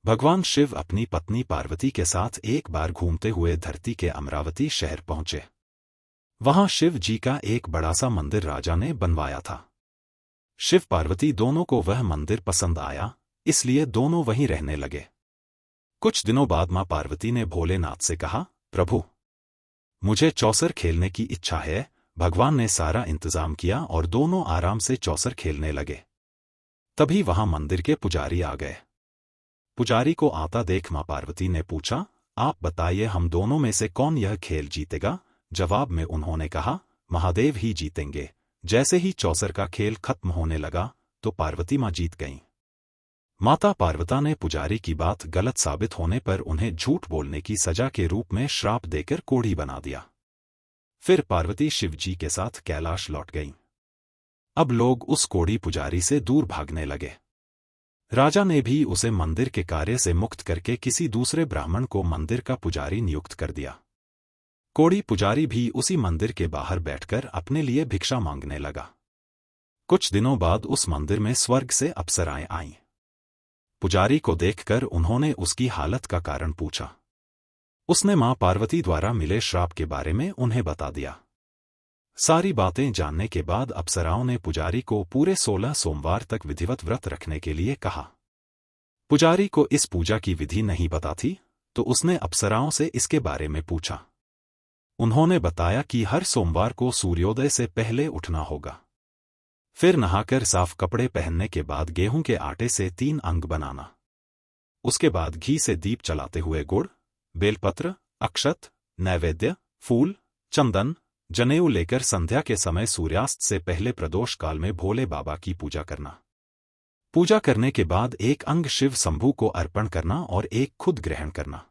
भगवान शिव अपनी पत्नी पार्वती के साथ एक बार घूमते हुए धरती के अमरावती शहर पहुंचे। वहां शिव जी का एक बड़ा सा मंदिर राजा ने बनवाया था। शिव पार्वती दोनों को वह मंदिर पसंद आया, इसलिए दोनों वहीं रहने लगे। कुछ दिनों बाद मां पार्वती ने भोलेनाथ से कहा, प्रभु, मुझे चौसर खेलने की इच्छा है। भगवान ने सारा इंतजाम किया और दोनों आराम से चौसर खेलने लगे। तभी वहां मंदिर के पुजारी आ गए। पुजारी को आता देख मां पार्वती ने पूछा, आप बताइए, हम दोनों में से कौन यह खेल जीतेगा? जवाब में उन्होंने कहा, महादेव ही जीतेंगे। जैसे ही चौसर का खेल खत्म होने लगा तो पार्वती मां जीत गईं। माता पार्वती ने पुजारी की बात गलत साबित होने पर उन्हें झूठ बोलने की सजा के रूप में श्राप देकर कोढ़ी बना दिया। फिर पार्वती शिव जी के साथ कैलाश लौट गईं। अब लोग उस कोढ़ी पुजारी से दूर भागने लगे। राजा ने भी उसे मंदिर के कार्य से मुक्त करके किसी दूसरे ब्राह्मण को मंदिर का पुजारी नियुक्त कर दिया। कोढ़ी पुजारी भी उसी मंदिर के बाहर बैठकर अपने लिए भिक्षा मांगने लगा। कुछ दिनों बाद उस मंदिर में स्वर्ग से अप्सराएं आईं। पुजारी को देखकर उन्होंने उसकी हालत का कारण पूछा। उसने मां पार्वती द्वारा मिले श्राप के बारे में उन्हें बता दिया। सारी बातें जानने के बाद अप्सराओं ने पुजारी को पूरे 16 सोमवार तक विधिवत व्रत रखने के लिए कहा। पुजारी को इस पूजा की विधि नहीं पता थी, तो उसने अप्सराओं से इसके बारे में पूछा। उन्होंने बताया कि हर सोमवार को सूर्योदय से पहले उठना होगा। फिर नहाकर साफ कपड़े पहनने के बाद गेहूं के आटे से 3 अंग बनाना। उसके बाद घी से दीप चलाते हुए गुड़, बेलपत्र, अक्षत, नैवेद्य, फूल, चंदन, जनेऊ लेकर संध्या के समय सूर्यास्त से पहले प्रदोष काल में भोले बाबा की पूजा करना। पूजा करने के बाद एक अंग शिव शंभू को अर्पण करना और एक खुद ग्रहण करना।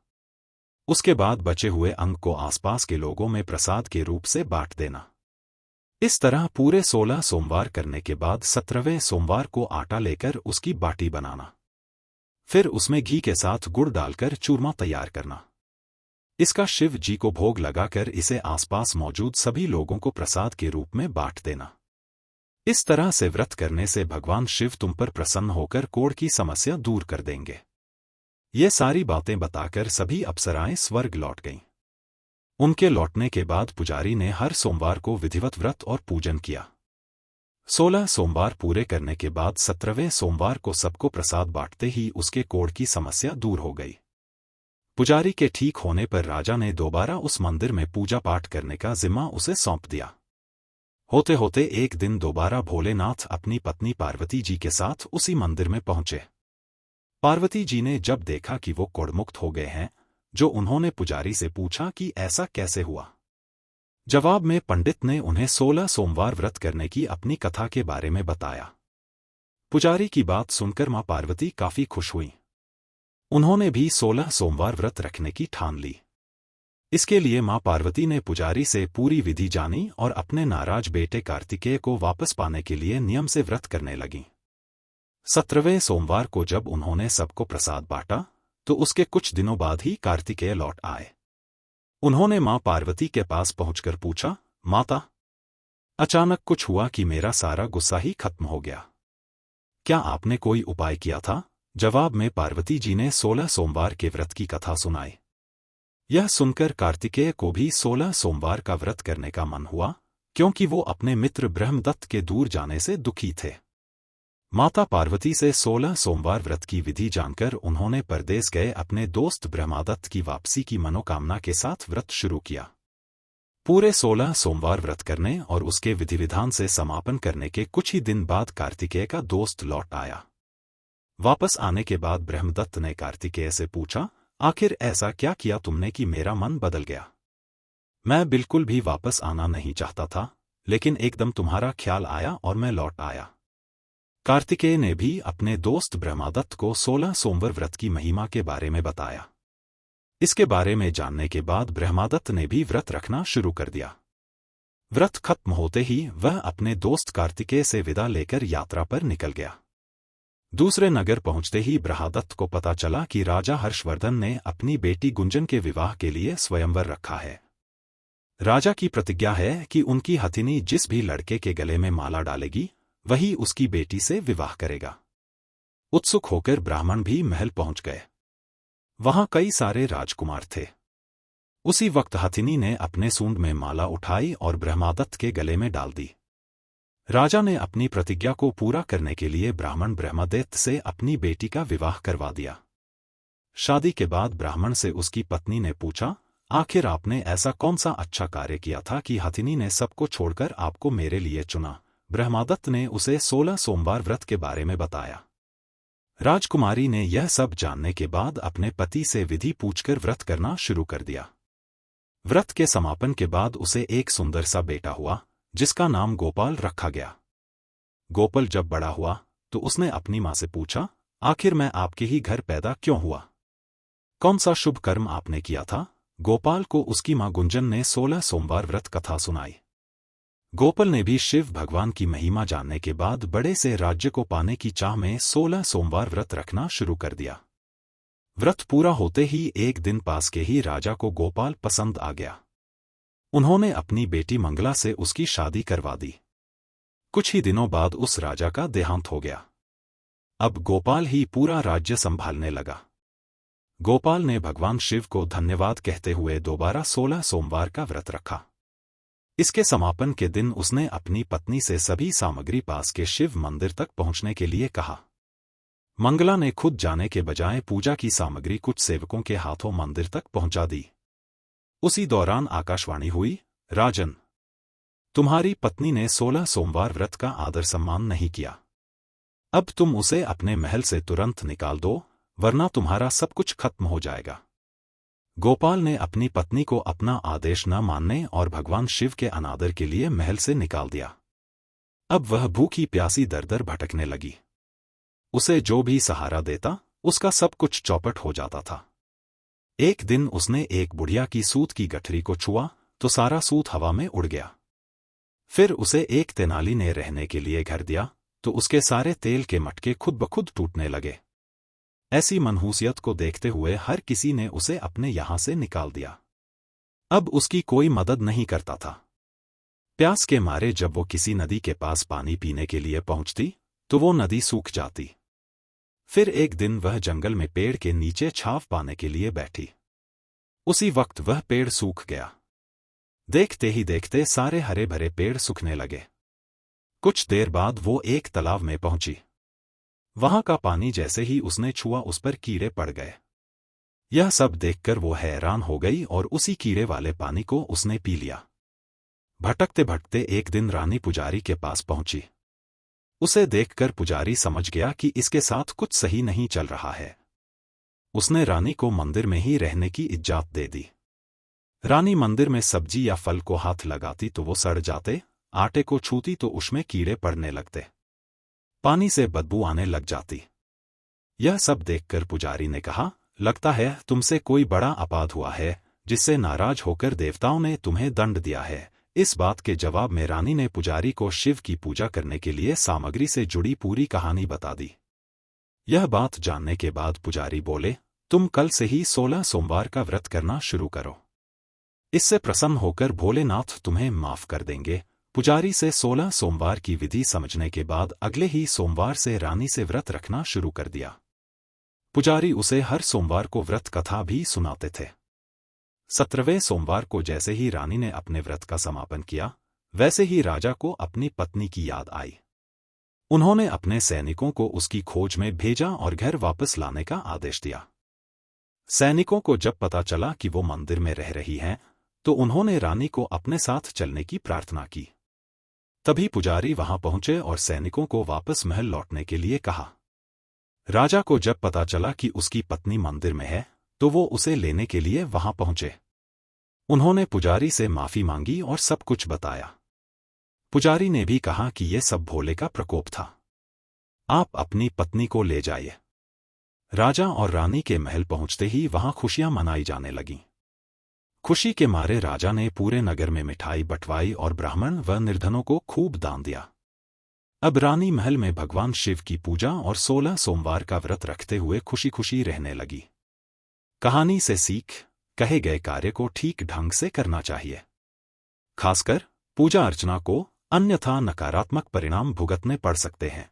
उसके बाद बचे हुए अंग को आसपास के लोगों में प्रसाद के रूप से बांट देना। इस तरह पूरे 16 सोमवार करने के बाद 17वें सोमवार को आटा लेकर उसकी बाटी बनाना। फिर उसमें घी के साथ गुड़ डालकर चूरमा तैयार करना। इसका शिव जी को भोग लगाकर इसे आसपास मौजूद सभी लोगों को प्रसाद के रूप में बांट देना। इस तरह से व्रत करने से भगवान शिव तुम पर प्रसन्न होकर कोढ़ की समस्या दूर कर देंगे। ये सारी बातें बताकर सभी अप्सराएं स्वर्ग लौट गईं। उनके लौटने के बाद पुजारी ने हर सोमवार को विधिवत व्रत और पूजन किया। 16 सोमवार पूरे करने के बाद 17वें सोमवार को सबको प्रसाद बांटते ही उसके कोढ़ की समस्या दूर हो गई। पुजारी के ठीक होने पर राजा ने दोबारा उस मंदिर में पूजा पाठ करने का जिम्मा उसे सौंप दिया। होते होते एक दिन दोबारा भोलेनाथ अपनी पत्नी पार्वती जी के साथ उसी मंदिर में पहुंचे। पार्वती जी ने जब देखा कि वो कोढ़मुक्त हो गए हैं, जो उन्होंने पुजारी से पूछा कि ऐसा कैसे हुआ। जवाब में पंडित ने उन्हें 16 सोमवार व्रत करने की अपनी कथा के बारे में बताया। पुजारी की बात सुनकर मां पार्वती काफी खुश हुई। उन्होंने भी 16 सोमवार व्रत रखने की ठान ली। इसके लिए मां पार्वती ने पुजारी से पूरी विधि जानी और अपने नाराज बेटे कार्तिकेय को वापस पाने के लिए नियम से व्रत करने लगीं। 17वें सोमवार को जब उन्होंने सबको प्रसाद बांटा तो उसके कुछ दिनों बाद ही कार्तिकेय लौट आए। उन्होंने मां पार्वती के पास पहुंचकर पूछा, माता, अचानक कुछ हुआ कि मेरा सारा गुस्सा ही खत्म हो गया। क्या आपने कोई उपाय किया था? जवाब में पार्वती जी ने 16 सोमवार के व्रत की कथा सुनाई। यह सुनकर कार्तिकेय को भी 16 सोमवार का व्रत करने का मन हुआ, क्योंकि वो अपने मित्र ब्रह्मदत्त के दूर जाने से दुखी थे। माता पार्वती से 16 सोमवार व्रत की विधि जानकर उन्होंने परदेस गए अपने दोस्त ब्रह्मदत्त की वापसी की मनोकामना के साथ व्रत शुरू किया। पूरे 16 सोमवार व्रत करने और उसके विधि विधान से समापन करने के कुछ ही दिन बाद कार्तिकेय का दोस्त लौट आया। वापस आने के बाद ब्रह्मदत्त ने कार्तिकेय से पूछा, आखिर ऐसा क्या किया तुमने कि मेरा मन बदल गया? मैं बिल्कुल भी वापस आना नहीं चाहता था, लेकिन एकदम तुम्हारा ख्याल आया और मैं लौट आया। कार्तिकेय ने भी अपने दोस्त ब्रह्मदत्त को 16 सोमवार व्रत की महिमा के बारे में बताया। इसके बारे में जानने के बाद ब्रह्मदत्त ने भी व्रत रखना शुरू कर दिया। व्रत खत्म होते ही वह अपने दोस्त कार्तिकेय से विदा लेकर यात्रा पर निकल गया। दूसरे नगर पहुंचते ही ब्रह्मदत्त को पता चला कि राजा हर्षवर्धन ने अपनी बेटी गुंजन के विवाह के लिए स्वयंवर रखा है। राजा की प्रतिज्ञा है कि उनकी हथिनी जिस भी लड़के के गले में माला डालेगी, वही उसकी बेटी से विवाह करेगा। उत्सुक होकर ब्राह्मण भी महल पहुंच गए। वहां कई सारे राजकुमार थे। उसी वक्त हथिनी ने अपने सूंड में माला उठाई और ब्रह्मादत्त के गले में डाल दी। राजा ने अपनी प्रतिज्ञा को पूरा करने के लिए ब्राह्मण ब्रह्मदत्त से अपनी बेटी का विवाह करवा दिया। शादी के बाद ब्राह्मण से उसकी पत्नी ने पूछा, आखिर आपने ऐसा कौन सा अच्छा कार्य किया था कि हथिनी ने सबको छोड़कर आपको मेरे लिए चुना? ब्रह्मादत्त ने उसे 16 सोमवार व्रत के बारे में बताया। राजकुमारी ने यह सब जानने के बाद अपने पति से विधि पूछकर व्रत करना शुरू कर दिया। व्रत के समापन के बाद उसे एक सुंदर सा बेटा हुआ, जिसका नाम गोपाल रखा गया। गोपाल जब बड़ा हुआ तो उसने अपनी मां से पूछा, आखिर मैं आपके ही घर पैदा क्यों हुआ? कौन सा शुभ कर्म आपने किया था? गोपाल को उसकी मां गुंजन ने 16 सोमवार व्रत कथा सुनाई। गोपाल ने भी शिव भगवान की महिमा जानने के बाद बड़े से राज्य को पाने की चाह में 16 सोमवार व्रत रखना शुरू कर दिया। व्रत पूरा होते ही एक दिन पास के ही राजा को गोपाल पसंद आ गया। उन्होंने अपनी बेटी मंगला से उसकी शादी करवा दी। कुछ ही दिनों बाद उस राजा का देहांत हो गया। अब गोपाल ही पूरा राज्य संभालने लगा। गोपाल ने भगवान शिव को धन्यवाद कहते हुए दोबारा 16 सोमवार का व्रत रखा। इसके समापन के दिन उसने अपनी पत्नी से सभी सामग्री पास के शिव मंदिर तक पहुंचने के लिए कहा। मंगला ने खुद जाने के बजाय पूजा की सामग्री कुछ सेवकों के हाथों मंदिर तक पहुंचा दी। उसी दौरान आकाशवाणी हुई, राजन, तुम्हारी पत्नी ने 16 सोमवार व्रत का आदर सम्मान नहीं किया। अब तुम उसे अपने महल से तुरंत निकाल दो, वरना तुम्हारा सब कुछ खत्म हो जाएगा। गोपाल ने अपनी पत्नी को अपना आदेश न मानने और भगवान शिव के अनादर के लिए महल से निकाल दिया। अब वह भूखी प्यासी दर-दर भटकने लगी। उसे जो भी सहारा देता, उसका सब कुछ चौपट हो जाता था। एक दिन उसने एक बुढ़िया की सूत की गठरी को छुआ तो सारा सूत हवा में उड़ गया। फिर उसे एक तेनाली ने रहने के लिए घर दिया तो उसके सारे तेल के मटके खुद ब खुद टूटने लगे। ऐसी मनहूसियत को देखते हुए हर किसी ने उसे अपने यहां से निकाल दिया। अब उसकी कोई मदद नहीं करता था। प्यास के मारे जब वो किसी नदी के पास पानी पीने के लिए पहुंचती तो वो नदी सूख जाती। फिर एक दिन वह जंगल में पेड़ के नीचे छांव पाने के लिए बैठी। उसी वक्त वह पेड़ सूख गया। देखते ही देखते सारे हरे भरे पेड़ सूखने लगे। कुछ देर बाद वो एक तालाब में पहुंची। वहां का पानी जैसे ही उसने छुआ उस पर कीड़े पड़ गए। यह सब देखकर वो हैरान हो गई और उसी कीड़े वाले पानी को उसने पी लिया। भटकते भटकते एक दिन रानी पुजारी के पास पहुंची। उसे देखकर पुजारी समझ गया कि इसके साथ कुछ सही नहीं चल रहा है। उसने रानी को मंदिर में ही रहने की इजाजत दे दी। रानी मंदिर में सब्जी या फल को हाथ लगाती तो वो सड़ जाते, आटे को छूती तो उसमें कीड़े पड़ने लगते, पानी से बदबू आने लग जाती। यह सब देखकर पुजारी ने कहा, लगता है तुमसे कोई बड़ा अपराध हुआ है, जिससे नाराज होकर देवताओं ने तुम्हें दंड दिया है। इस बात के जवाब में रानी ने पुजारी को शिव की पूजा करने के लिए सामग्री से जुड़ी पूरी कहानी बता दी। यह बात जानने के बाद पुजारी बोले, तुम कल से ही 16 सोमवार का व्रत करना शुरू करो। इससे प्रसन्न होकर भोलेनाथ तुम्हें माफ कर देंगे। पुजारी से 16 सोमवार की विधि समझने के बाद अगले ही सोमवार से रानी से व्रत रखना शुरू कर दिया। पुजारी उसे हर सोमवार को व्रत कथा भी सुनाते थे। 17वें सोमवार को जैसे ही रानी ने अपने व्रत का समापन किया, वैसे ही राजा को अपनी पत्नी की याद आई। उन्होंने अपने सैनिकों को उसकी खोज में भेजा और घर वापस लाने का आदेश दिया। सैनिकों को जब पता चला कि वो मंदिर में रह रही हैं, तो उन्होंने रानी को अपने साथ चलने की प्रार्थना की। तभी पुजारी वहां पहुंचे और सैनिकों को वापस महल लौटने के लिए कहा। राजा को जब पता चला कि उसकी पत्नी मंदिर में है, तो वो उसे लेने के लिए वहां पहुंचे। उन्होंने पुजारी से माफी मांगी और सब कुछ बताया। पुजारी ने भी कहा कि यह सब भोले का प्रकोप था। आप अपनी पत्नी को ले जाइए। राजा और रानी के महल पहुंचते ही वहां खुशियां मनाई जाने लगीं। खुशी के मारे राजा ने पूरे नगर में मिठाई बंटवाई और ब्राह्मण व निर्धनों को खूब दान दिया। अब रानी महल में भगवान शिव की पूजा और 16 सोमवार का व्रत रखते हुए खुशी खुशी रहने लगी। कहानी से सीख, कहे गए कार्य को ठीक ढंग से करना चाहिए, खासकर पूजा अर्चना को, अन्यथा नकारात्मक परिणाम भुगतने पड़ सकते हैं।